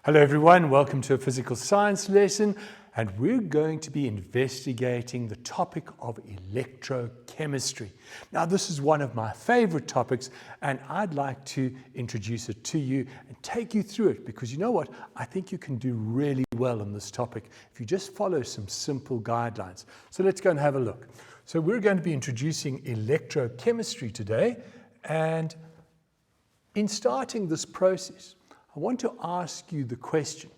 Hello everyone, welcome to a physical science lesson, and we're going to be investigating the topic of electrochemistry. Now this is one of my favorite topics, and I'd like to introduce it to you and take you through it, because you know what, I think you can do really well on this topic if you just follow some simple guidelines. So let's go and have a look. So we're going to be introducing electrochemistry today, and in starting this process, I want to ask you the question,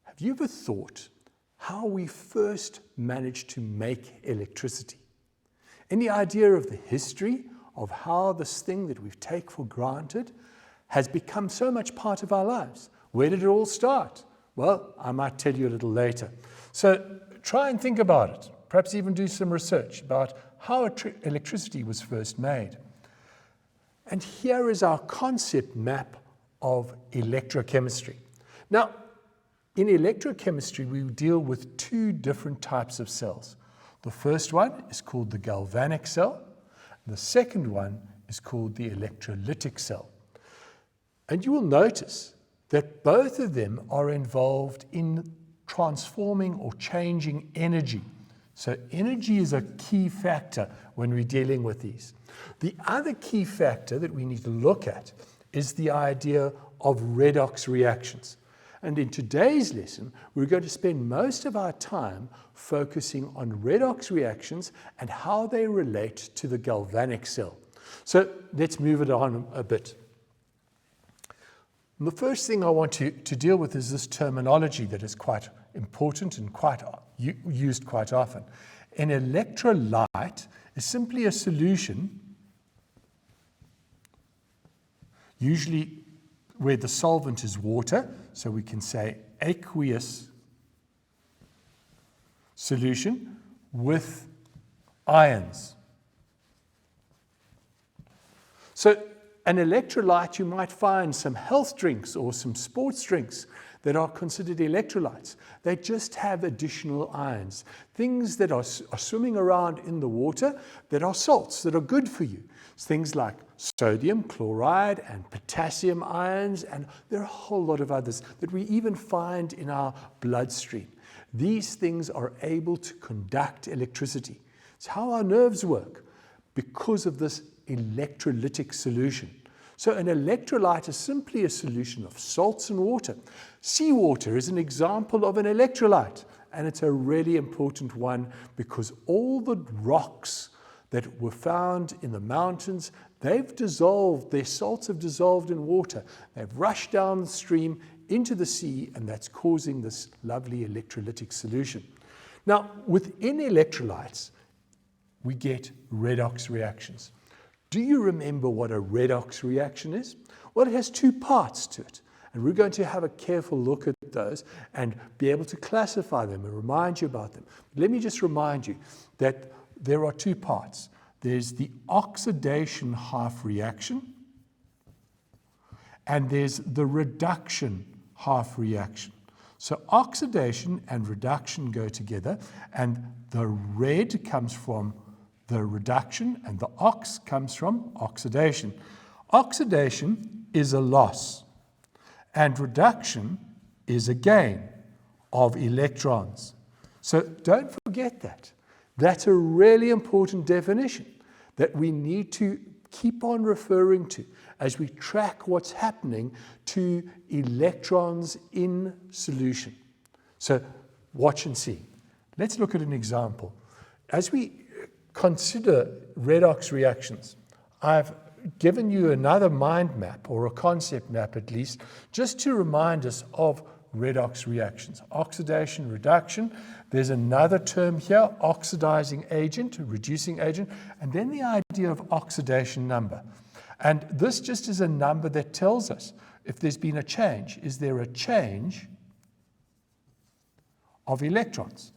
have you ever thought how we first managed to make electricity? Any idea of the history of how this thing that we take for granted has become so much part of our lives? Where did it all start? Well, I might tell you a little later. So try and think about it, perhaps even do some research about how electricity was first made. And here is our concept map of electrochemistry. Now, in electrochemistry, we deal with two different types of cells. The first one is called the galvanic cell. The second one is called the electrolytic cell. And you will notice that both of them are involved in transforming or changing energy. So energy is a key factor when we're dealing with these. The other key factor that we need to look at is the idea of redox reactions. And in today's lesson, we're going to spend most of our time focusing on redox reactions and how they relate to the galvanic cell. So let's move it on a bit. And the first thing I want to deal with is this terminology that is quite important and used quite often. An electrolyte is simply a solution, usually where the solvent is water, so we can say aqueous solution with ions. So an electrolyte, you might find some health drinks or some sports drinks that are considered electrolytes. They just have additional ions, things that are swimming around in the water that are salts, that are good for you. It's things like sodium chloride and potassium ions, and there are a whole lot of others that we even find in our bloodstream. These things are able to conduct electricity. It's how our nerves work because of this electrolytic solution. So an electrolyte is simply a solution of salts and water. Seawater is an example of an electrolyte, and it's a really important one because all the rocks that were found in the mountains, they've dissolved, their salts have dissolved in water. They've rushed downstream into the sea, and that's causing this lovely electrolytic solution. Now, within electrolytes, we get redox reactions. Do you remember what a redox reaction is? Well, it has two parts to it, and we're going to have a careful look at those and be able to classify them and remind you about them. Let me just remind you that there are two parts. There's the oxidation half reaction, and there's the reduction half reaction. So oxidation and reduction go together, and the red comes from the reduction, and the ox comes from oxidation. Oxidation is a loss, and reduction is a gain of electrons. So don't forget that. That's a really important definition that we need to keep on referring to as we track what's happening to electrons in solution. So watch and see. Let's look at an example. As we consider redox reactions, I've given you another mind map, or a concept map at least, just to remind us of redox reactions. Oxidation, reduction. There's another term here, oxidizing agent, reducing agent, and then the idea of oxidation number. And this just is a number that tells us if there's been a change. Is there a change of electrons?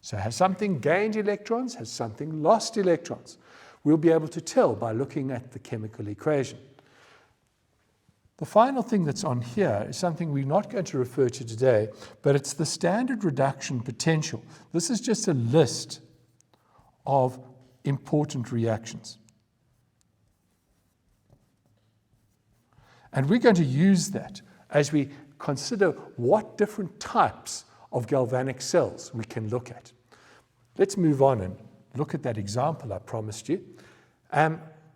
So has something gained electrons? Has something lost electrons? We'll be able to tell by looking at the chemical equation. The final thing that's on here is something we're not going to refer to today, but it's the standard reduction potential. This is just a list of important reactions. And we're going to use that as we consider what different types of galvanic cells we can look at. Let's move on and look at that example I promised you.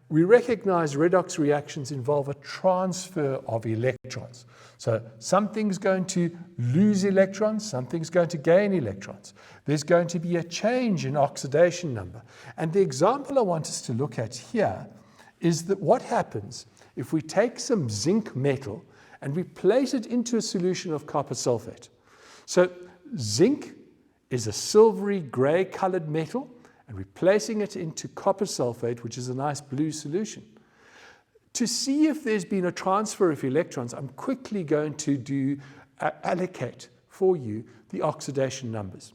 We recognize redox reactions involve a transfer of electrons. So something's going to lose electrons, something's going to gain electrons. There's going to be a change in oxidation number. And the example I want us to look at here is that what happens if we take some zinc metal and we place it into a solution of copper sulfate. So zinc is a silvery gray colored metal, and we're placing it into copper sulfate, which is a nice blue solution. To see if there's been a transfer of electrons, I'm quickly going to allocate for you the oxidation numbers.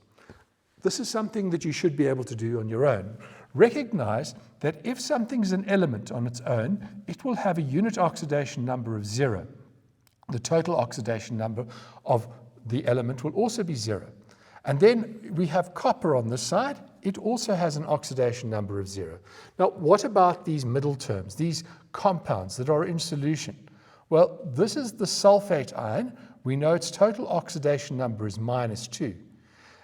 This is something that you should be able to do on your own. Recognize that if something's an element on its own, it will have a unit oxidation number of 0. The total oxidation number of the element will also be 0. And then we have copper on this side. It also has an oxidation number of 0. Now, what about these middle terms, these compounds that are in solution? Well, this is the sulfate ion. We know its total oxidation number is -2.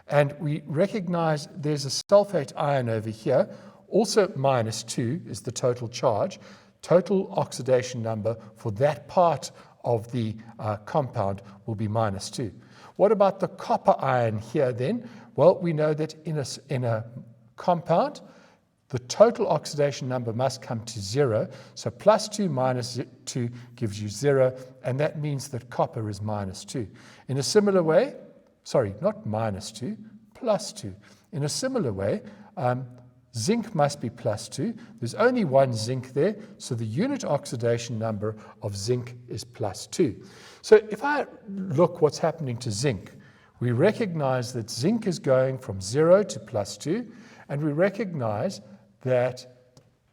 And we recognize there's a sulfate ion over here. Also -2 is the total charge. Total oxidation number for that part of the compound will be -2. What about the copper ion here then? Well, we know that in a compound, the total oxidation number must come to 0. So +2 minus 2 gives you 0, and that means that copper is -2. In a similar way, sorry, not -2, +2. In a similar way, zinc must be +2. There's only one zinc there, so the unit oxidation number of zinc is +2. So if I look what's happening to zinc, we recognize that zinc is going from 0 to +2, and we recognize that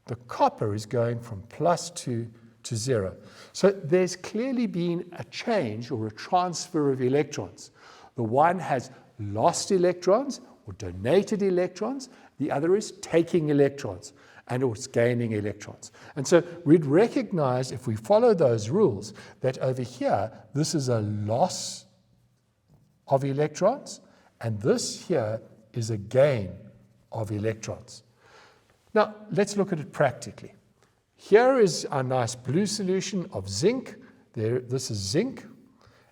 the copper is going from +2 to 0. So there's clearly been a change or a transfer of electrons. The one has lost electrons or donated electrons, the other is taking electrons and it's gaining electrons. And so we'd recognize, if we follow those rules, that over here, this is a loss of electrons, and this here is a gain of electrons. Now, let's look at it practically. Here is our nice blue solution of zinc. This is zinc.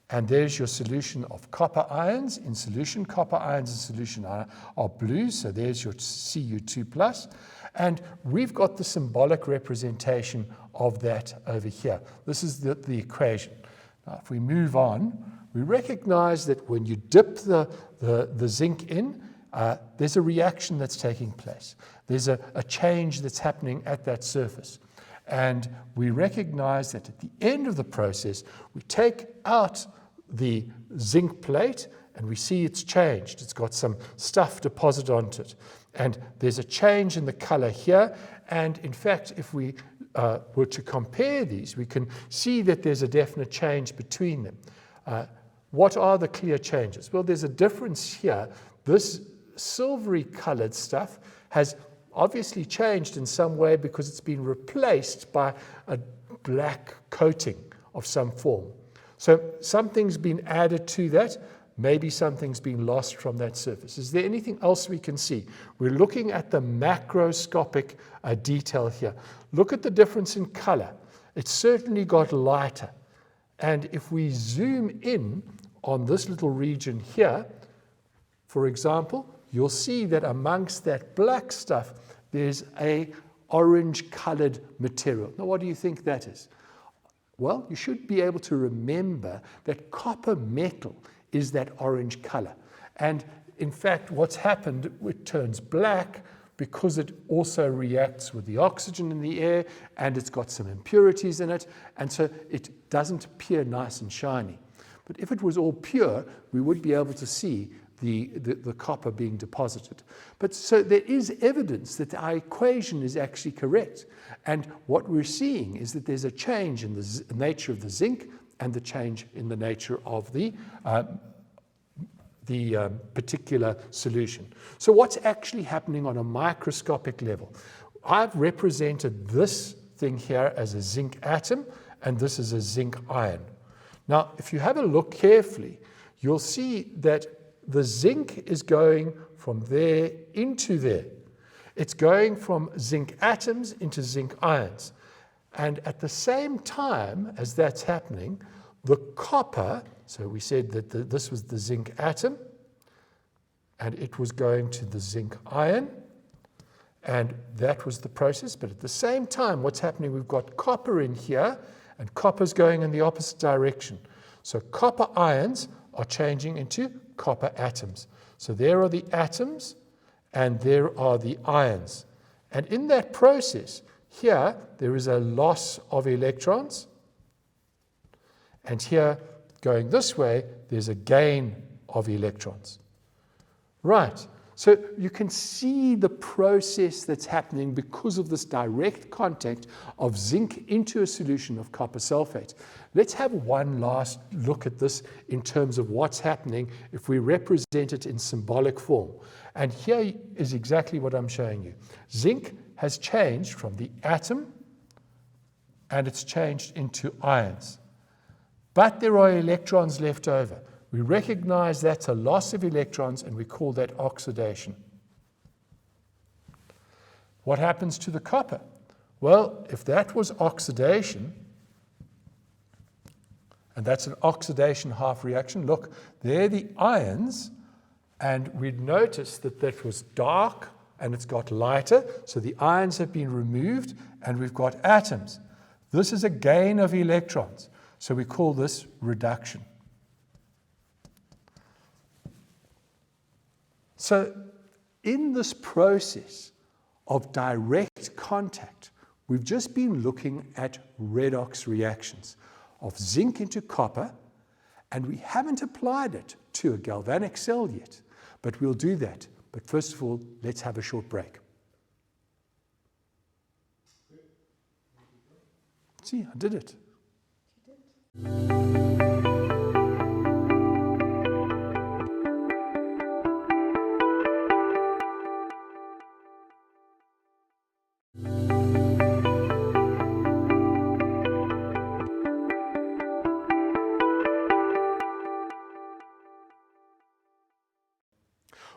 And there's your solution of copper ions. In solution, copper ions in solution are blue, so there's your Cu2+. And we've got the symbolic representation of that over here. This is the equation. Now, if we move on, we recognize that when you dip the zinc in, there's a reaction that's taking place. There's a change that's happening at that surface. And we recognize that at the end of the process, we take out the zinc plate and we see it's changed. It's got some stuff deposited onto it. And there's a change in the color here. And in fact, if we were to compare these, we can see that there's a definite change between them. What are the clear changes? Well, there's a difference here. This silvery colored stuff has obviously changed in some way because it's been replaced by a black coating of some form. So something's been added to that. Maybe something's been lost from that surface. Is there anything else we can see? We're looking at the macroscopic detail here. Look at the difference in color. It's certainly got lighter. And if we zoom in on this little region here, for example, you'll see that amongst that black stuff, there's a orange-colored material. Now, what do you think that is? Well, you should be able to remember that copper metal is that orange color. And in fact, what's happened, it turns black because it also reacts with the oxygen in the air, and it's got some impurities in it, and so it doesn't appear nice and shiny. But if it was all pure, we would be able to see the copper being deposited. But so there is evidence that our equation is actually correct. And what we're seeing is that there's a change in the nature of the zinc and the change in the nature of the particular solution. So what's actually happening on a microscopic level? I've represented this thing here as a zinc atom, and this is a zinc ion. Now, if you have a look carefully, you'll see that the zinc is going from there into there. It's going from zinc atoms into zinc ions. And at the same time as that's happening, the copper, so we said that this was the zinc atom, and it was going to the zinc ion, and that was the process. But at the same time, what's happening, we've got copper in here, and copper's going in the opposite direction. So copper ions are changing into copper atoms. So there are the atoms, and there are the ions. And in that process, here, there is a loss of electrons. And here, going this way, there's a gain of electrons. Right. So you can see the process that's happening because of this direct contact of zinc into a solution of copper sulfate. Let's have one last look at this in terms of what's happening if we represent it in symbolic form. And here is exactly what I'm showing you. Zinc has changed from the atom, and it's changed into ions. But there are electrons left over. We recognize that's a loss of electrons, and we call that oxidation. What happens to the copper? Well, if that was oxidation, and that's an oxidation half reaction, look, there are the ions, and we'd notice that that was dark, and it's got lighter, so the ions have been removed, and we've got atoms. This is a gain of electrons, so we call this reduction. So in this process of direct contact, we've just been looking at redox reactions of zinc into copper, and we haven't applied it to a galvanic cell yet, but we'll do that. But first of all, let's have a short break. See, I did it. You did.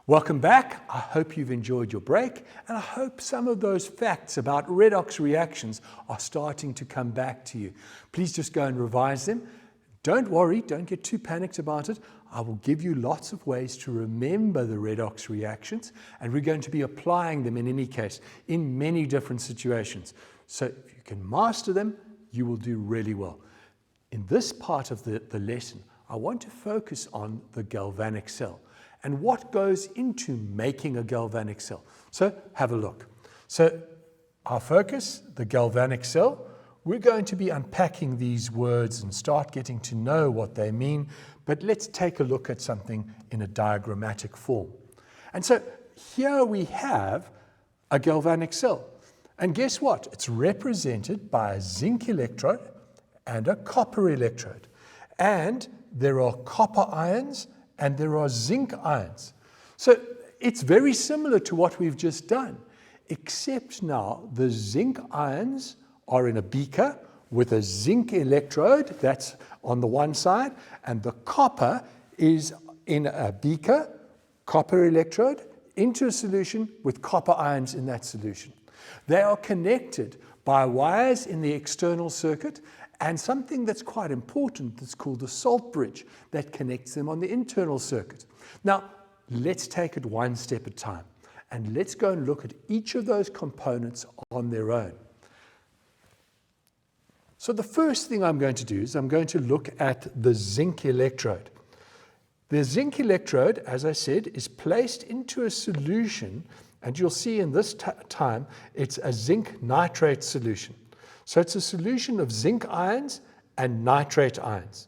Welcome back. I hope you've enjoyed your break, and I hope some of those facts about redox reactions are starting to come back to you. Please just go and revise them. Don't worry, don't get too panicked about it. I will give you lots of ways to remember the redox reactions, and we're going to be applying them in any case in many different situations. So if you can master them, you will do really well. In this part of the lesson, I want to focus on the galvanic cell and what goes into making a galvanic cell. So have a look. So our focus, the galvanic cell, we're going to be unpacking these words and start getting to know what they mean, but let's take a look at something in a diagrammatic form. And so here we have a galvanic cell. And guess what? It's represented by a zinc electrode and a copper electrode. And there are copper ions and there are zinc ions. So it's very similar to what we've just done, except now the zinc ions are in a beaker with a zinc electrode, that's on the one side, and the copper is in a beaker, copper electrode, into a solution with copper ions in that solution. They are connected by wires in the external circuit and something that's quite important that's called the salt bridge that connects them on the internal circuit. Now, let's take it one step at a time, and let's go and look at each of those components on their own. So the first thing I'm going to do is I'm going to look at the zinc electrode. The zinc electrode, as I said, is placed into a solution, and you'll see in this time it's a zinc nitrate solution. So it's a solution of zinc ions and nitrate ions.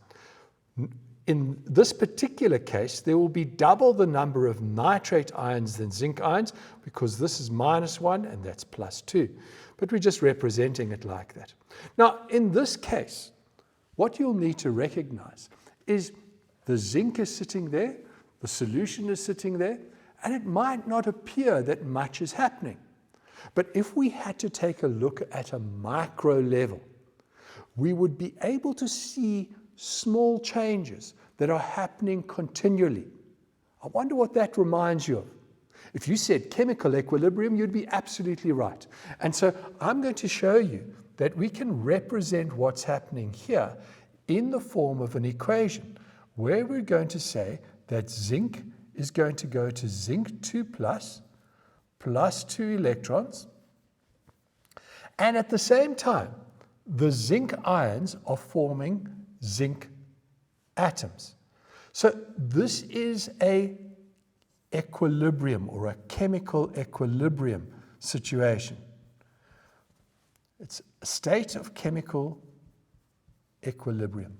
In this particular case, there will be double the number of nitrate ions than zinc ions because this is -1 and that's +2. But we're just representing it like that. Now, in this case, what you'll need to recognize is the zinc is sitting there, the solution is sitting there, and it might not appear that much is happening. But if we had to take a look at a micro level, we would be able to see small changes that are happening continually. I wonder what that reminds you of. If you said chemical equilibrium, you'd be absolutely right. And so I'm going to show you that we can represent what's happening here in the form of an equation where we're going to say that zinc is going to go to zinc 2 plus 2 electrons. And at the same time, the zinc ions are forming zinc atoms. So this is a equilibrium or a chemical equilibrium situation. It's a state of chemical equilibrium.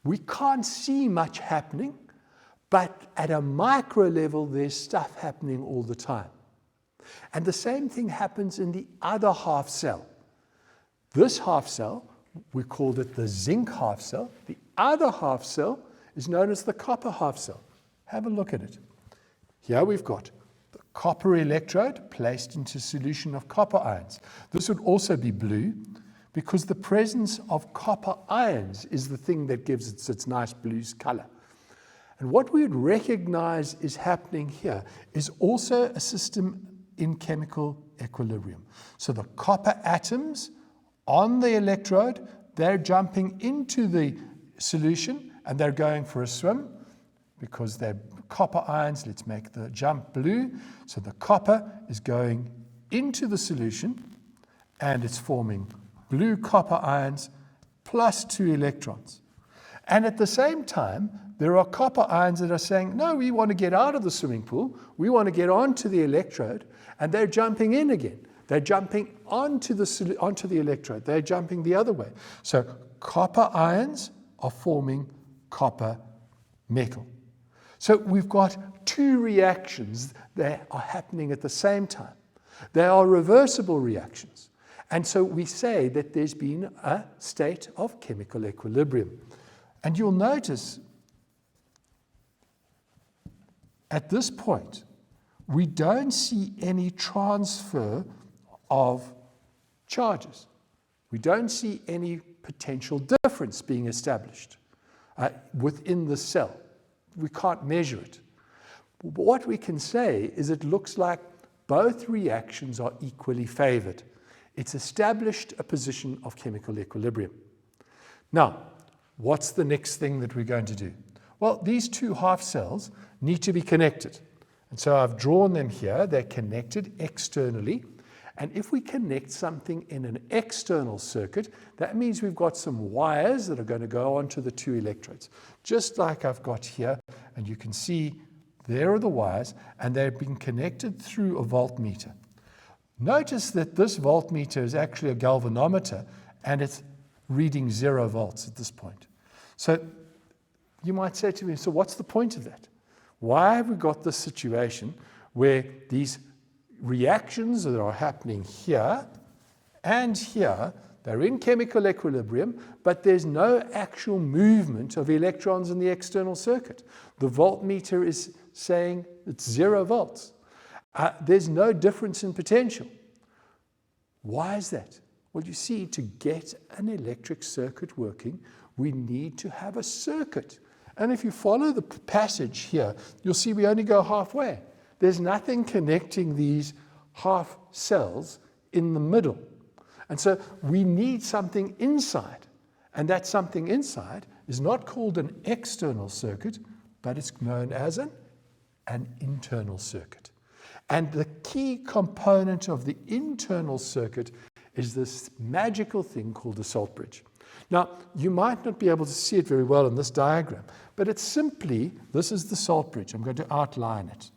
We can't see much happening, but at a micro level, there's stuff happening all the time. And the same thing happens in the other half cell. This half cell, we called it the zinc half cell. The other half cell is known as the copper half cell. Have a look at it. Here we've got the copper electrode placed into solution of copper ions. This would also be blue because the presence of copper ions is the thing that gives it its nice blue color. And what we would recognize is happening here is also a system in chemical equilibrium. So the copper atoms on the electrode, they're jumping into the solution and they're going for a swim because they're copper ions. Let's make the jump blue. So the copper is going into the solution and it's forming blue copper ions plus 2 electrons. And at the same time, there are copper ions that are saying, no, we want to get out of the swimming pool. We want to get onto the electrode. And they're jumping in again. They're jumping onto the electrode. They're jumping the other way. So copper ions are forming copper metal. So we've got two reactions that are happening at the same time. They are reversible reactions. And so we say that there's been a state of chemical equilibrium. And you'll notice at this point, we don't see any transfer of charges. We don't see any potential difference being established within the cell. We can't measure it. But what we can say is it looks like both reactions are equally favored. It's established a position of chemical equilibrium. Now, what's the next thing that we're going to do? Well, these two half cells need to be connected. And so I've drawn them here. They're connected externally. And if we connect something in an external circuit, that means we've got some wires that are going to go onto the two electrodes, just like I've got here. And you can see there are the wires, and they've been connected through a voltmeter. Notice that this voltmeter is actually a galvanometer, and it's reading 0 volts at this point. So you might say to me, so what's the point of that? Why have we got this situation where these reactions that are happening here and here, they're in chemical equilibrium, but there's no actual movement of electrons in the external circuit? The voltmeter is saying it's 0 volts. There's no difference in potential. Why is that? Well, you see, to get an electric circuit working, we need to have a circuit. And if you follow the passage here, you'll see we only go halfway. There's nothing connecting these half cells in the middle. And so we need something inside. And that something inside is not called an external circuit, but it's known as an internal circuit. And the key component of the internal circuit is this magical thing called the salt bridge. Now, you might not be able to see it very well in this diagram, but it's simply, this is the salt bridge. I'm going to outline it.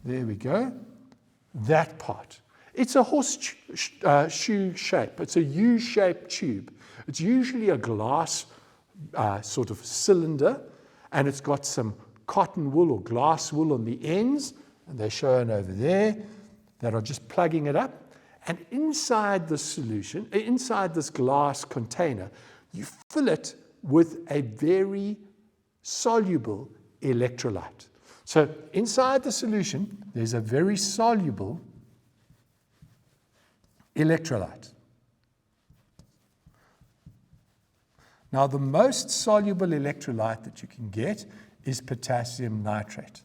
There we go. That part. It's a horseshoe shape. It's a U-shaped tube. It's usually a glass sort of cylinder, and it's got some cotton wool or glass wool on the ends, and they're shown over there, that are just plugging it up. And inside the solution, inside this glass container, you fill it with a very soluble electrolyte. So inside the solution, there's a very soluble electrolyte. Now, the most soluble electrolyte that you can get is potassium nitrate.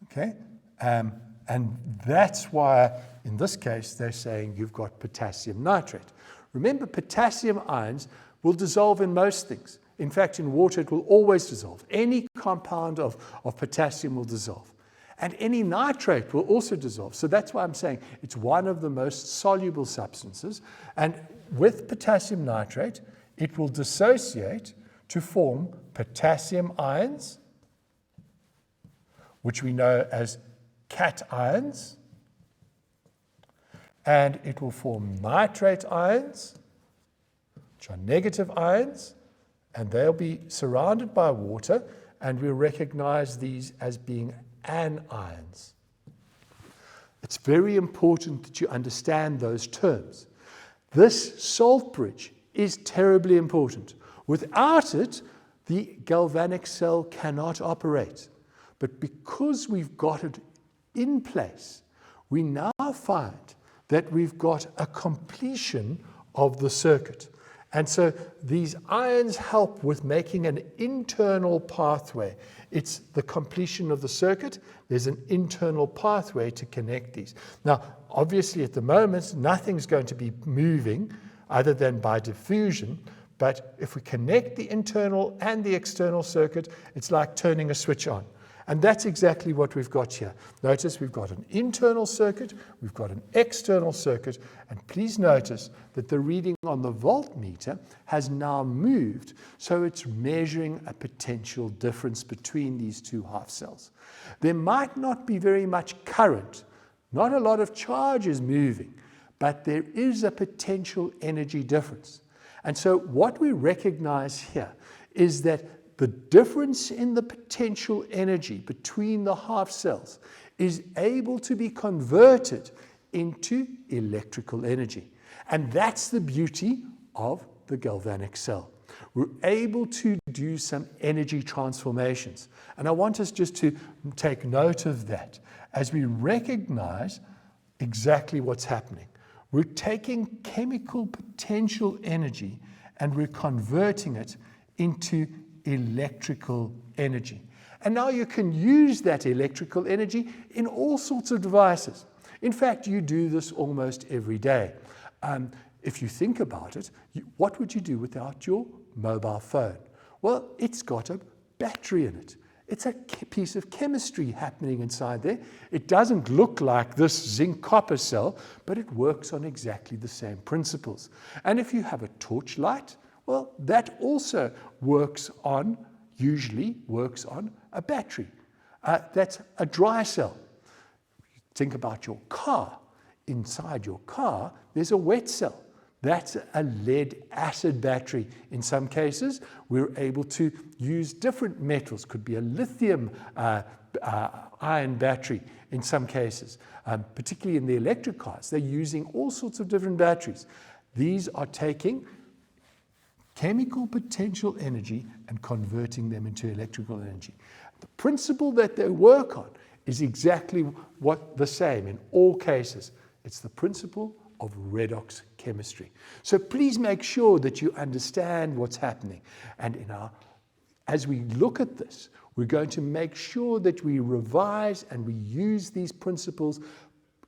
Okay? And that's why, in this case, they're saying you've got potassium nitrate. Remember, potassium ions will dissolve in most things. In fact, in water, it will always dissolve. Any compound of potassium will dissolve. And any nitrate will also dissolve. So that's why I'm saying it's one of the most soluble substances. And with potassium nitrate, it will dissociate to form potassium ions, which we know as cations, and it will form nitrate ions, which are negative ions, and they'll be surrounded by water, and we'll recognize these as being anions. It's very important that you understand those terms. This salt bridge is terribly important. Without it, the galvanic cell cannot operate. But because we've got it in place, we now find that we've got a completion of the circuit. And so these ions help with making an internal pathway. It's the completion of the circuit. There's an internal pathway to connect these. Now, obviously at the moment, nothing's going to be moving other than by diffusion. But if we connect the internal and the external circuit, it's like turning a switch on. And that's exactly what we've got here. Notice we've got an internal circuit, we've got an external circuit, and please notice that the reading on the voltmeter has now moved, so it's measuring a potential difference between these two half cells. There might not be very much current, not a lot of charge is moving, but there is a potential energy difference. And so what we recognize here is that the difference in the potential energy between the half cells is able to be converted into electrical energy. And that's the beauty of the galvanic cell. We're able to do some energy transformations. And I want us just to take note of that as we recognize exactly what's happening. We're taking chemical potential energy and we're converting it into electrical energy. And now you can use that electrical energy in all sorts of devices. In fact, you do this almost every day. If you think about it, what would you do without your mobile phone? Well, it's got a battery in it. It's a piece of chemistry happening inside there. It doesn't look like this zinc copper cell, but it works on exactly the same principles. And if you have a torch light, well, that also usually works on a battery. That's a dry cell. Think about your car. Inside your car, there's a wet cell. That's a lead acid battery. In some cases, we're able to use different metals. Could be a lithium ion battery in some cases, particularly in the electric cars. They're using all sorts of different batteries. These are taking chemical potential energy and converting them into electrical energy. The principle that they work on is exactly the same in all cases. It's the principle of redox chemistry. So please make sure that you understand what's happening. And as we look at this, we're going to make sure that we revise and we use these principles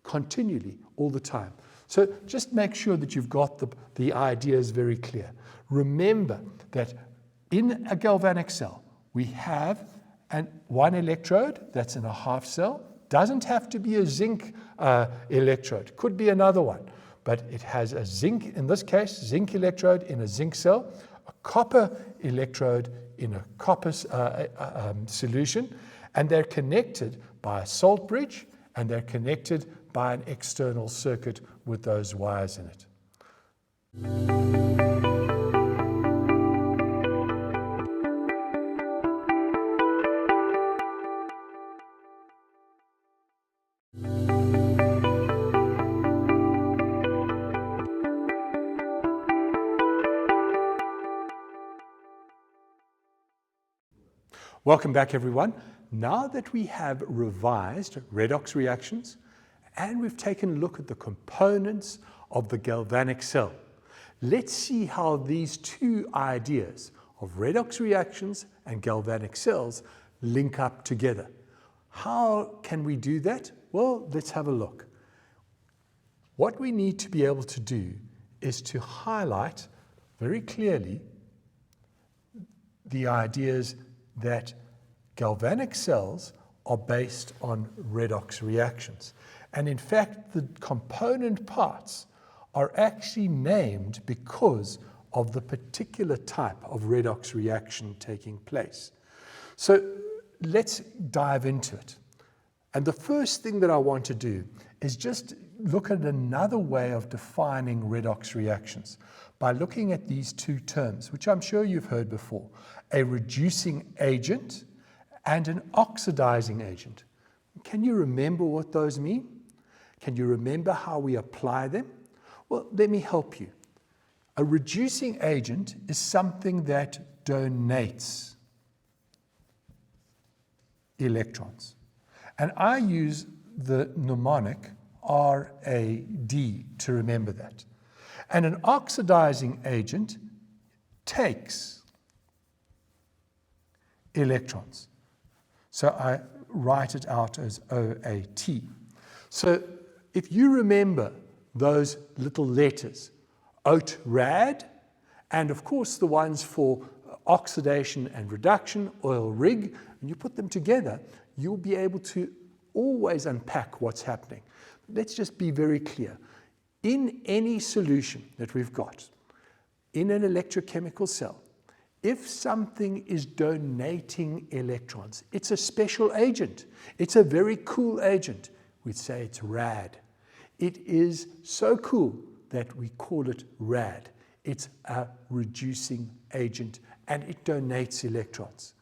continually all the time. So just make sure that you've got the ideas very clear. Remember that in a galvanic cell, we have one electrode that's in a half cell. Doesn't have to be a zinc electrode. Could be another one. But it has a zinc, in this case, zinc electrode in a zinc cell, a copper electrode in a copper solution, and they're connected by a salt bridge, and they're connected by an external circuit with those wires in it. Welcome back, everyone. Now that we have revised redox reactions and we've taken a look at the components of the galvanic cell, let's see how these two ideas of redox reactions and galvanic cells link up together. How can we do that? Well, let's have a look. What we need to be able to do is to highlight very clearly the ideas that galvanic cells are based on redox reactions. And in fact, the component parts are actually named because of the particular type of redox reaction taking place. So let's dive into it. And the first thing that I want to do is just look at another way of defining redox reactions by looking at these two terms, which I'm sure you've heard before: a reducing agent and an oxidizing agent. Can you remember what those mean? Can you remember how we apply them? Well, let me help you. A reducing agent is something that donates electrons. And I use the mnemonic RAD to remember that. And an oxidizing agent takes electrons. So I write it out as OAT. So if you remember those little letters, OAT-RAD, and of course the ones for oxidation and reduction, oil-rig, and you put them together, you'll be able to always unpack what's happening. Let's just be very clear. In any solution that we've got, in an electrochemical cell, if something is donating electrons, it's a special agent. It's a very cool agent. We'd say it's rad. It is so cool that we call it rad. It's a reducing agent, and it donates electrons.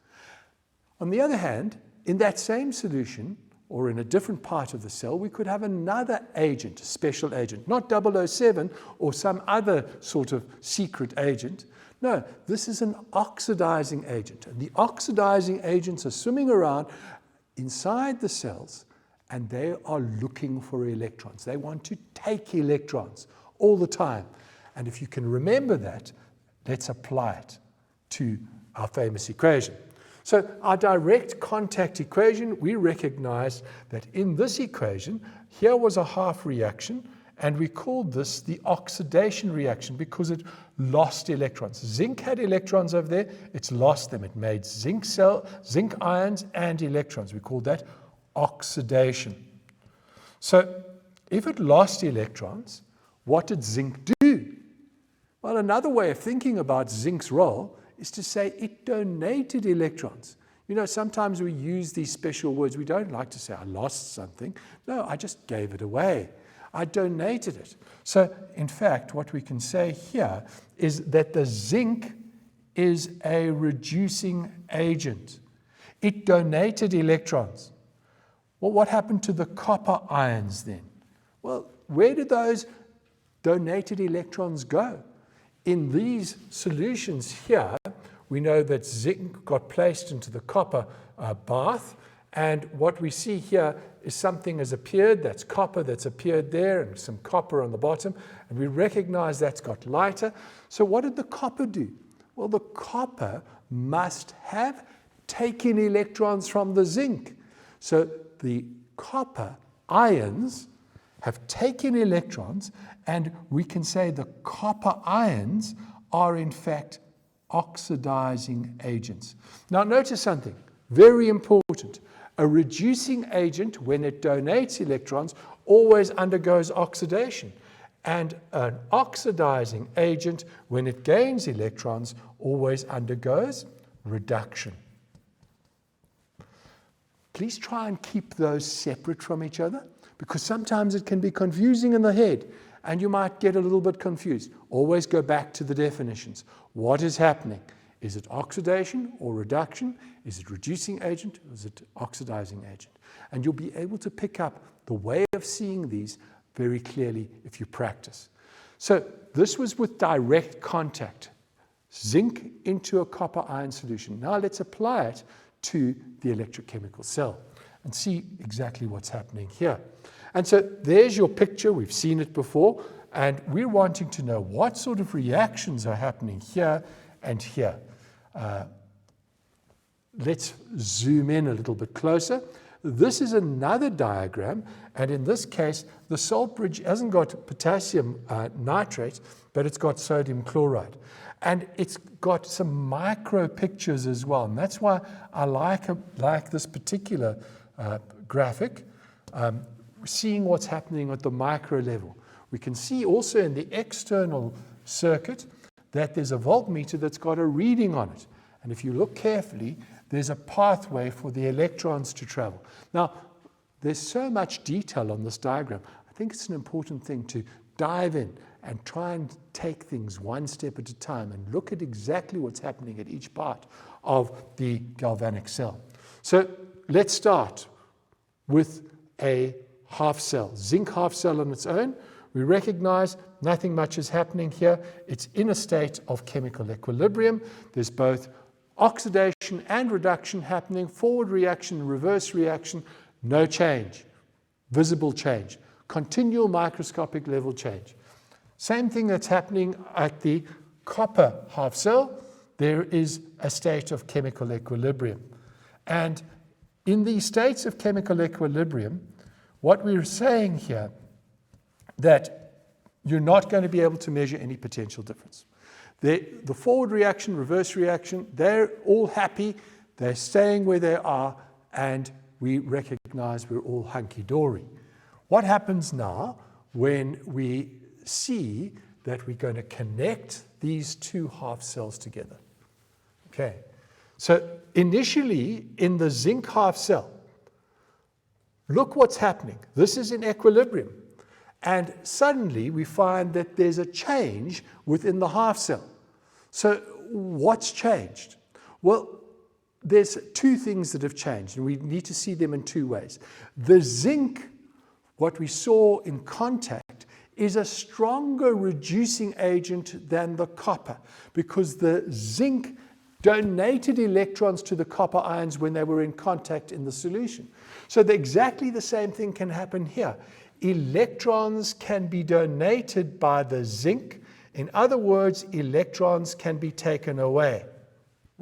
On the other hand, in that same solution, or in a different part of the cell, we could have another agent, a special agent, not 007 or some other sort of secret agent. No, this is an oxidizing agent. And the oxidizing agents are swimming around inside the cells, and they are looking for electrons. They want to take electrons all the time. And if you can remember that, let's apply it to our famous equation. So our direct contact equation, we recognized that in this equation, here was a half reaction, and we called this the oxidation reaction because it lost electrons. Zinc had electrons over there, it's lost them. It made zinc ions and electrons. We called that oxidation. So if it lost electrons, what did zinc do? Well, another way of thinking about zinc's role is to say it donated electrons. You know, sometimes we use these special words. We don't like to say, I lost something. No, I just gave it away. I donated it. So, in fact, what we can say here is that the zinc is a reducing agent. It donated electrons. Well, what happened to the copper ions then? Well, where did those donated electrons go? In these solutions here, we know that zinc got placed into the copper bath, and what we see here is something has appeared, that's copper that's appeared there, and some copper on the bottom, and we recognize that's got lighter. So what did the copper do? Well, the copper must have taken electrons from the zinc. So the copper ions have taken electrons, and we can say the copper ions are in fact oxidizing agents. Now notice something very important. A reducing agent, when it donates electrons, always undergoes oxidation. And an oxidizing agent, when it gains electrons, always undergoes reduction. Please try and keep those separate from each other, because sometimes it can be confusing in the head and you might get a little bit confused. Always go back to the definitions. What is happening? Is it oxidation or reduction? Is it reducing agent or is it oxidizing agent? And you'll be able to pick up the way of seeing these very clearly if you practice. So this was with direct contact. Zinc into a copper ion solution. Now let's apply it to the electrochemical cell and see exactly what's happening here. And so there's your picture. We've seen it before. And we're wanting to know what sort of reactions are happening here and here. Let's zoom in a little bit closer. This is another diagram, and in this case, the salt bridge hasn't got potassium nitrate, but it's got sodium chloride. And it's got some micro pictures as well, and that's why I like this particular graphic, seeing what's happening at the micro level. We can see also in the external circuit that there's a voltmeter that's got a reading on it. And if you look carefully, there's a pathway for the electrons to travel. Now, there's so much detail on this diagram. I think it's an important thing to dive in and try and take things one step at a time and look at exactly what's happening at each part of the galvanic cell. So let's start with a half cell, zinc half cell on its own. We recognize nothing much is happening here. It's in a state of chemical equilibrium. There's both oxidation and reduction happening, forward reaction, reverse reaction, no change, visible change, continual microscopic level change. Same thing that's happening at the copper half cell. There is a state of chemical equilibrium. And in these states of chemical equilibrium, what we're saying here, that you're not going to be able to measure any potential difference. The forward reaction, reverse reaction, they're all happy, they're staying where they are, and we recognize we're all hunky-dory. What happens now when we see that we're going to connect these two half cells together? Okay, so initially in the zinc half cell, look what's happening. This is in equilibrium. And suddenly we find that there's a change within the half cell. So what's changed? Well, there's two things that have changed, and we need to see them in two ways. The zinc, what we saw in contact, is a stronger reducing agent than the copper, because the zinc donated electrons to the copper ions when they were in contact in the solution. So exactly the same thing can happen here. Electrons can be donated by the zinc. In other words, electrons can be taken away.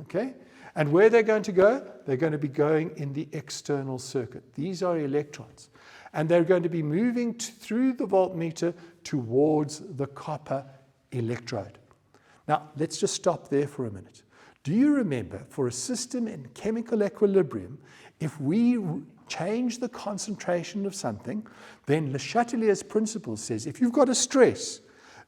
Okay? And where they're going to go? They're going to be going in the external circuit. These are electrons. And they're going to be moving through the voltmeter towards the copper electrode. Now, let's just stop there for a minute. Do you remember, for a system in chemical equilibrium, if we change the concentration of something, then Le Chatelier's principle says if you've got a stress,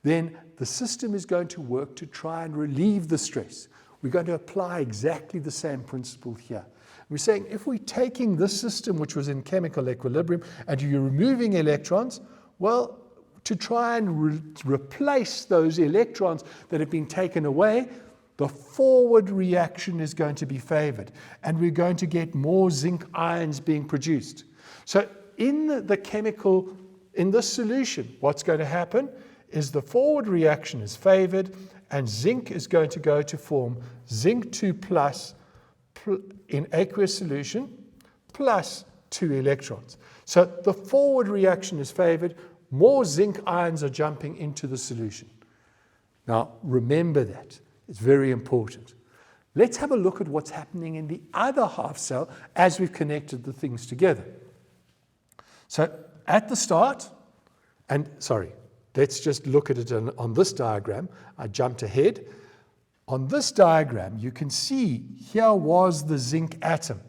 then the system is going to work to try and relieve the stress. We're going to apply exactly the same principle here. We're saying if we're taking this system, which was in chemical equilibrium, and you're removing electrons, well, to try and replace those electrons that have been taken away, the forward reaction is going to be favored, and we're going to get more zinc ions being produced. So in this solution, what's going to happen is the forward reaction is favored, and zinc is going to go to form zinc 2 plus in aqueous solution plus 2 electrons. So the forward reaction is favored, more zinc ions are jumping into the solution. Now remember that. It's very important. Let's have a look at what's happening in the other half cell as we've connected the things together. So at the start, let's just look at it on this diagram. I jumped ahead. On this diagram, you can see here was the zinc atom.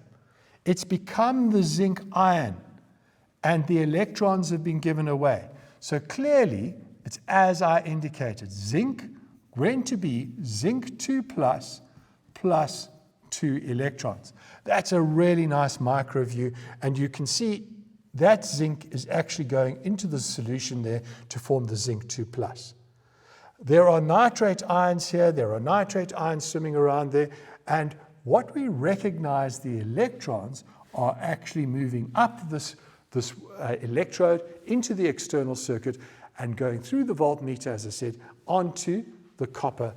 It's become the zinc ion, and the electrons have been given away. So clearly, it's as I indicated. Zinc going to be zinc 2 plus 2 electrons. That's a really nice micro view, and you can see that zinc is actually going into the solution there to form the zinc 2 plus. There are nitrate ions here, there are nitrate ions swimming around there, and what we recognize, the electrons are actually moving up this electrode into the external circuit and going through the voltmeter, as I said, onto the copper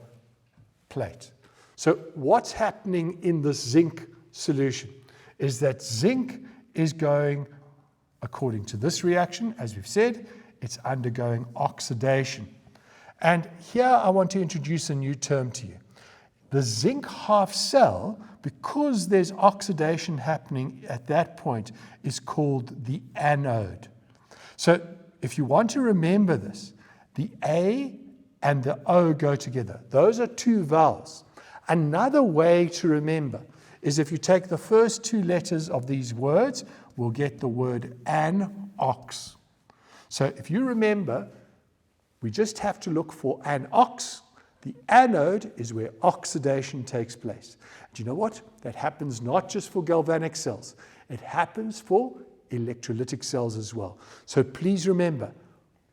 plate. So what's happening in this zinc solution is that zinc is going, according to this reaction, as we've said, it's undergoing oxidation. And here I want to introduce a new term to you. The zinc half cell, because there's oxidation happening at that point, is called the anode. So if you want to remember this, the A and the O go together. Those are two vowels. Another way to remember is if you take the first two letters of these words, we'll get the word an-ox. So if you remember, we just have to look for an-ox. The anode is where oxidation takes place. Do you know what? That happens not just for galvanic cells. It happens for electrolytic cells as well. So please remember,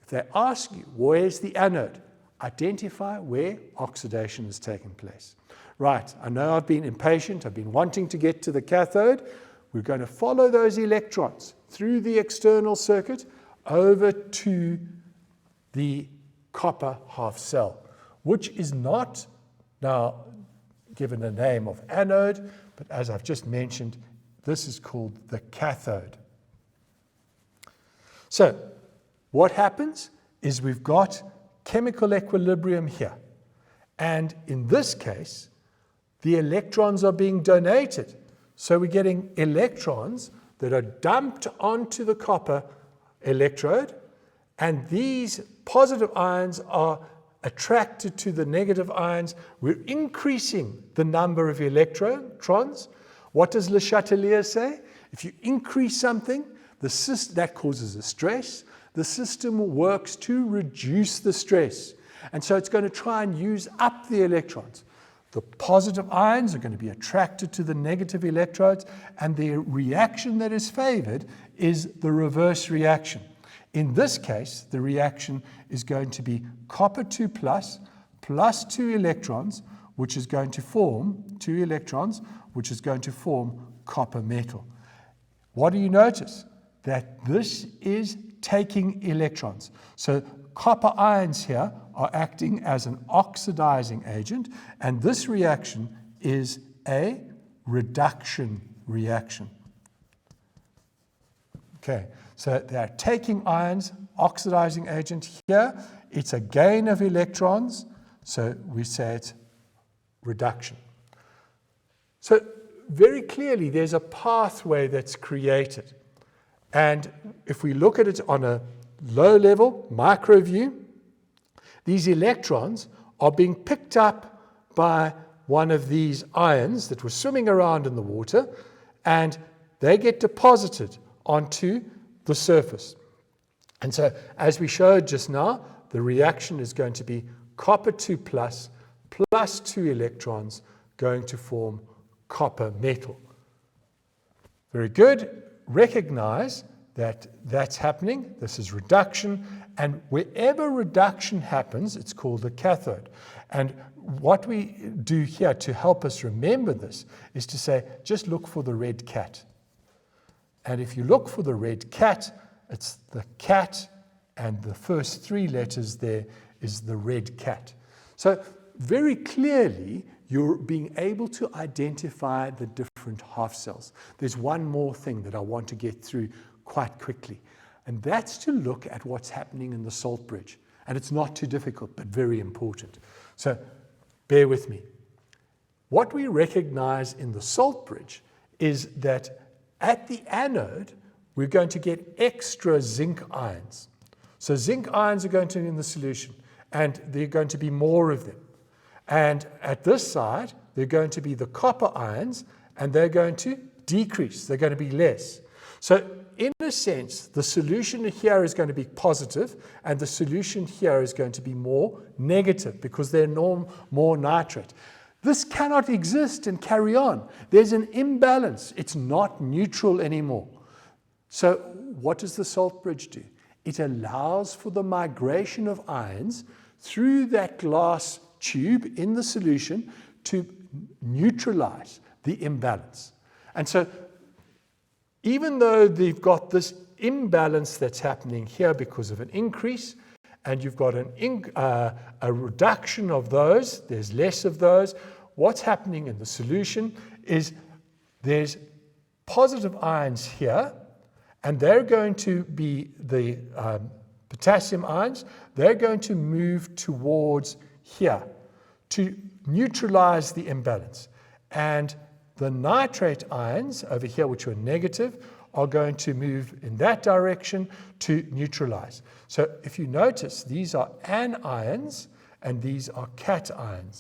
if they ask you, where's the anode? Identify where oxidation is taking place. Right, I know I've been impatient. I've been wanting to get to the cathode. We're going to follow those electrons through the external circuit over to the copper half cell, which is not now given a name of anode, but as I've just mentioned, this is called the cathode. So what happens is we've got chemical equilibrium here. And in this case, the electrons are being donated. So we're getting electrons that are dumped onto the copper electrode, and these positive ions are attracted to the negative ions. We're increasing the number of electrons. What does Le Chatelier say? If you increase something, that causes a stress. The system works to reduce the stress. And so it's going to try and use up the electrons. The positive ions are going to be attracted to the negative electrodes, and the reaction that is favored is the reverse reaction. In this case, the reaction is going to be copper 2 plus 2 electrons, which is going to form 2 electrons, which is going to form copper metal. What do you notice? That this is taking electrons. So copper ions here are acting as an oxidizing agent, and this reaction is a reduction reaction. Okay, so they're taking ions, oxidizing agent here. It's a gain of electrons, so we say it's reduction. So very clearly there's a pathway that's created. And if we look at it on a low level, micro view, these electrons are being picked up by one of these ions that were swimming around in the water, and they get deposited onto the surface. And so, as we showed just now, the reaction is going to be copper 2 plus 2 electrons going to form copper metal. Very good. Recognize that that's happening. This is reduction, and wherever reduction happens, it's called a cathode. And what we do here to help us remember this is to say, just look for the red cat. And if you look for the red cat, it's the cat, and the first 3 letters there is the red cat. So very clearly, you're being able to identify the different half cells. There's one more thing that I want to get through quite quickly, and that's to look at what's happening in the salt bridge. And it's not too difficult, but very important. So bear with me. What we recognize in the salt bridge is that at the anode, we're going to get extra zinc ions. So zinc ions are going to be in the solution, and there are going to be more of them. And at this side, they're going to be the copper ions, and they're going to decrease. They're going to be less. So in a sense, the solution here is going to be positive, and the solution here is going to be more negative because they're more nitrate. This cannot exist and carry on. There's an imbalance. It's not neutral anymore. So what does the salt bridge do? It allows for the migration of ions through that glass tube in the solution to neutralize the imbalance. And so even though they've got this imbalance that's happening here because of an increase, and you've got a reduction of those, there's less of those, what's happening in the solution is there's positive ions here, and they're going to be the potassium ions, they're going to move towards here to neutralize the imbalance. And the nitrate ions over here, which are negative, are going to move in that direction to neutralize. So if you notice, these are anions and these are cations.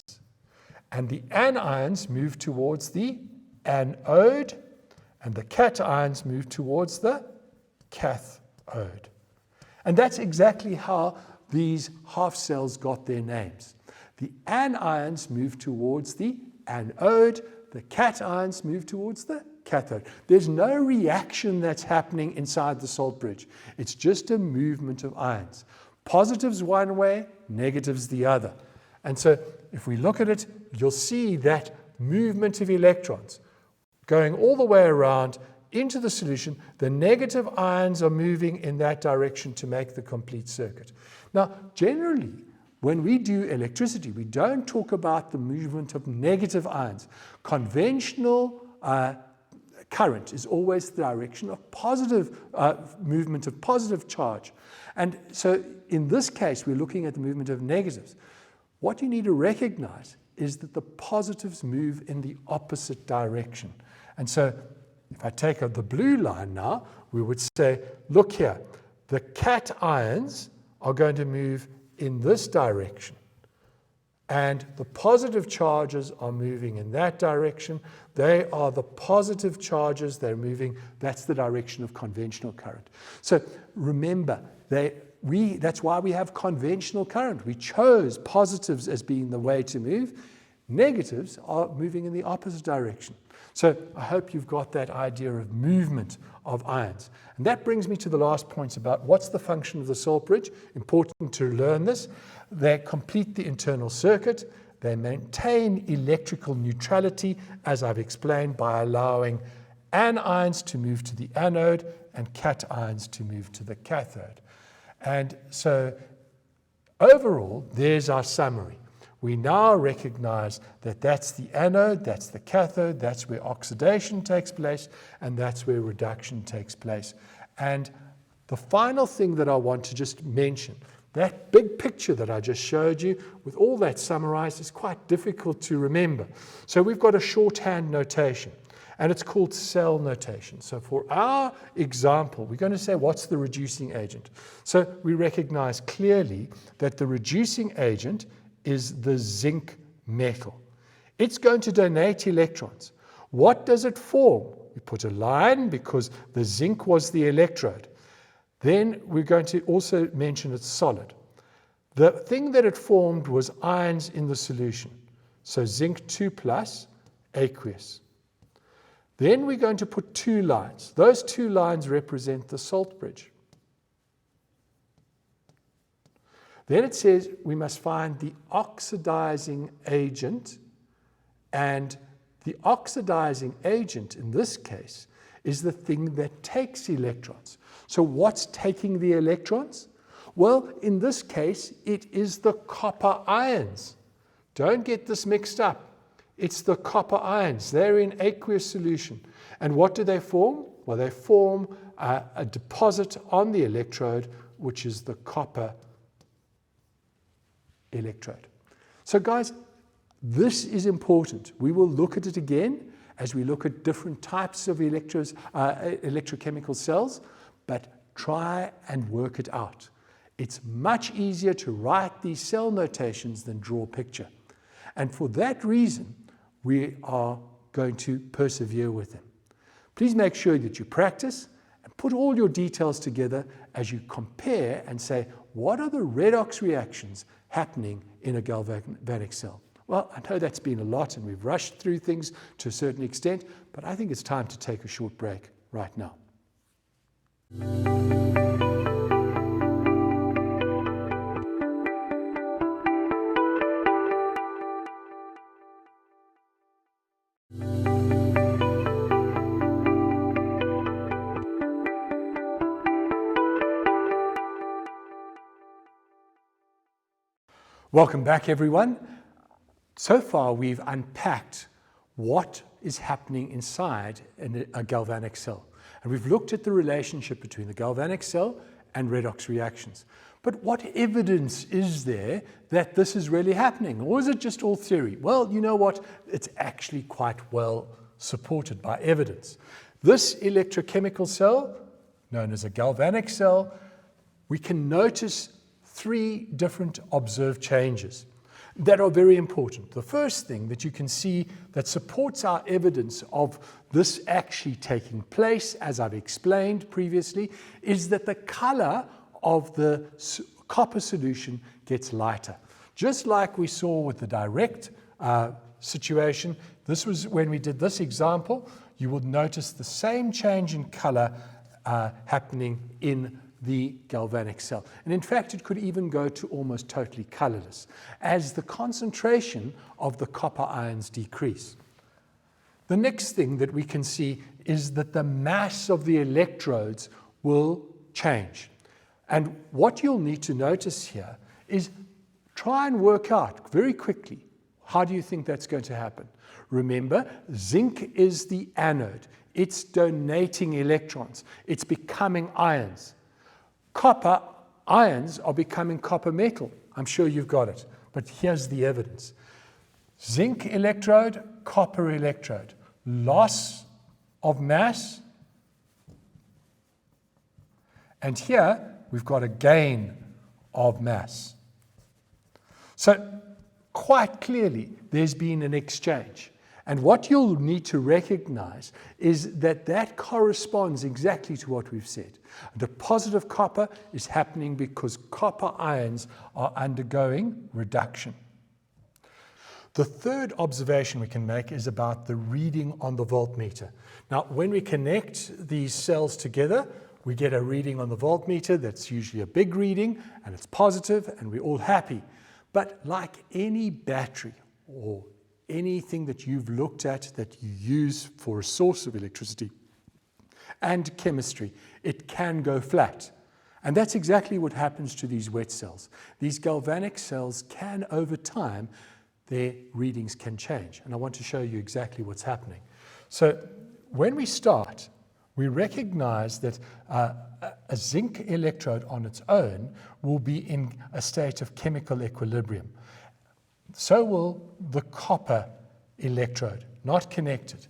And the anions move towards the anode and the cations move towards the cathode. And that's exactly how these half cells got their names. The anions move towards the anode, the cations move towards the cathode. There's no reaction that's happening inside the salt bridge. It's just a movement of ions. Positives one way, negatives the other. And so if we look at it, you'll see that movement of electrons going all the way around into the solution. The negative ions are moving in that direction to make the complete circuit. Now, generally, when we do electricity, we don't talk about the movement of negative ions. Conventional current is always the direction of positive movement of positive charge. And so in this case, we're looking at the movement of negatives. What you need to recognize is that the positives move in the opposite direction. And so if I take the blue line now, we would say, look here, the cations are going to move in this direction. And the positive charges are moving in that direction. They are the positive charges, they're moving, that's the direction of conventional current. So remember, that's why we have conventional current. We chose positives as being the way to move. Negatives are moving in the opposite direction. So I hope you've got that idea of movement of ions. And that brings me to the last points about what's the function of the salt bridge. Important to learn this. They complete the internal circuit. They maintain electrical neutrality, as I've explained, by allowing anions to move to the anode and cations to move to the cathode. And so overall, there's our summary. We now recognize that that's the anode, that's the cathode, that's where oxidation takes place, and that's where reduction takes place. And the final thing that I want to just mention, that big picture that I just showed you, with all that summarized, is quite difficult to remember. So we've got a shorthand notation, and it's called cell notation. So for our example, we're going to say, what's the reducing agent? So we recognize clearly that the reducing agent is the zinc metal. It's going to donate electrons. What does it form? We put a line because the zinc was the electrode. Then we're going to also mention it's solid. The thing that it formed was ions in the solution. So zinc 2 plus, aqueous. Then we're going to put two lines. Those two lines represent the salt bridge. Then it says we must find the oxidizing agent, and the oxidizing agent in this case is the thing that takes electrons. So what's taking the electrons? Well, in this case, it is the copper ions. Don't get this mixed up. It's the copper ions. They're in aqueous solution. And what do they form? Well, they form a deposit on the electrode, which is the copper electrode. So guys, this is important. We will look at it again as we look at different types of electrochemical cells, but try and work it out. It's much easier to write these cell notations than draw a picture. And for that reason, we are going to persevere with them. Please make sure that you practice and put all your details together as you compare and say, what are the redox reactions happening in a galvanic cell? Well, I know that's been a lot and we've rushed through things to a certain extent, but I think it's time to take a short break right now. Welcome back, everyone. So far, we've unpacked what is happening inside a galvanic cell. And we've looked at the relationship between the galvanic cell and redox reactions. But what evidence is there that this is really happening? Or is it just all theory? Well, you know what? It's actually quite well supported by evidence. This electrochemical cell, known as a galvanic cell, we can notice 3 different observed changes that are very important. The first thing that you can see that supports our evidence of this actually taking place, as I've explained previously, is that the color of the copper solution gets lighter. Just like we saw with the direct situation, this was when we did this example, you would notice the same change in color happening in the galvanic cell. And in fact, it could even go to almost totally colorless as the concentration of the copper ions decrease. The next thing that we can see is that the mass of the electrodes will change. And what you'll need to notice here is try and work out very quickly, how do you think that's going to happen? Remember, zinc is the anode. It's donating electrons. It's becoming ions. Copper ions are becoming copper metal. I'm sure you've got it, but here's the evidence. Zinc electrode, copper electrode, loss of mass, and here we've got a gain of mass. So quite clearly there's been an exchange. And what you'll need to recognize is that that corresponds exactly to what we've said. The positive copper is happening because copper ions are undergoing reduction. The third observation we can make is about the reading on the voltmeter. Now, when we connect these cells together, we get a reading on the voltmeter that's usually a big reading, and it's positive, and we're all happy. But like any battery or anything that you've looked at that you use for a source of electricity and chemistry, it can go flat. And that's exactly what happens to these wet cells. These galvanic cells can, over time, their readings can change. And I want to show you exactly what's happening. So when we start, we recognize that a zinc electrode on its own will be in a state of chemical equilibrium. So will the copper electrode, not connected.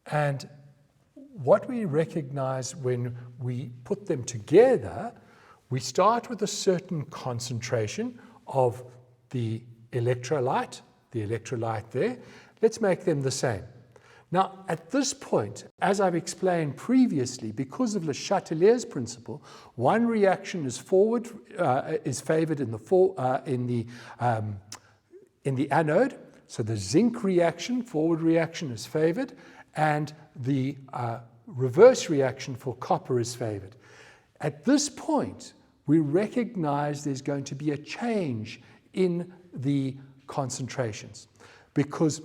And what we recognize when we put them together, we start with a certain concentration of the electrolyte there. Let's make them the same. Now, at this point, as I've explained previously, because of Le Chatelier's principle, one reaction is favored in the anode. So the zinc reaction, forward reaction, is favored, and the reverse reaction for copper is favored. At this point, we recognize there's going to be a change in the concentrations because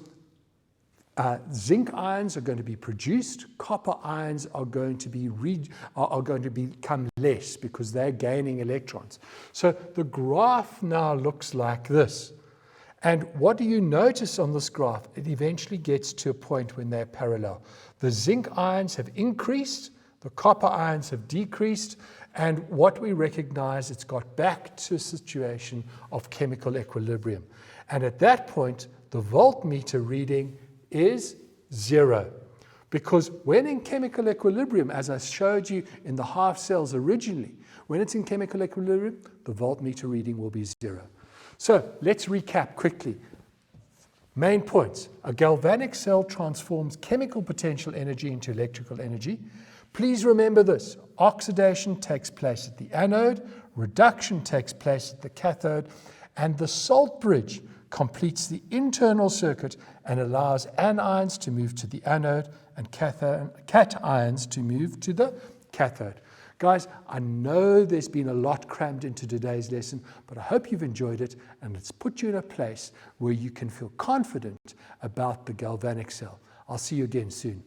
zinc ions are going to be produced, copper ions are going to become less because they're gaining electrons. So the graph now looks like this. And what do you notice on this graph? It eventually gets to a point when they're parallel. The zinc ions have increased, the copper ions have decreased, and what we recognize, it's got back to a situation of chemical equilibrium. And at that point, the voltmeter reading is 0. Because when in chemical equilibrium, as I showed you in the half cells originally, when it's in chemical equilibrium, the voltmeter reading will be 0. So let's recap quickly. Main points. A galvanic cell transforms chemical potential energy into electrical energy. Please remember this. Oxidation takes place at the anode, reduction takes place at the cathode, and the salt bridge completes the internal circuit and allows anions to move to the anode and cations to move to the cathode. Guys, I know there's been a lot crammed into today's lesson, but I hope you've enjoyed it and it's put you in a place where you can feel confident about the galvanic cell. I'll see you again soon.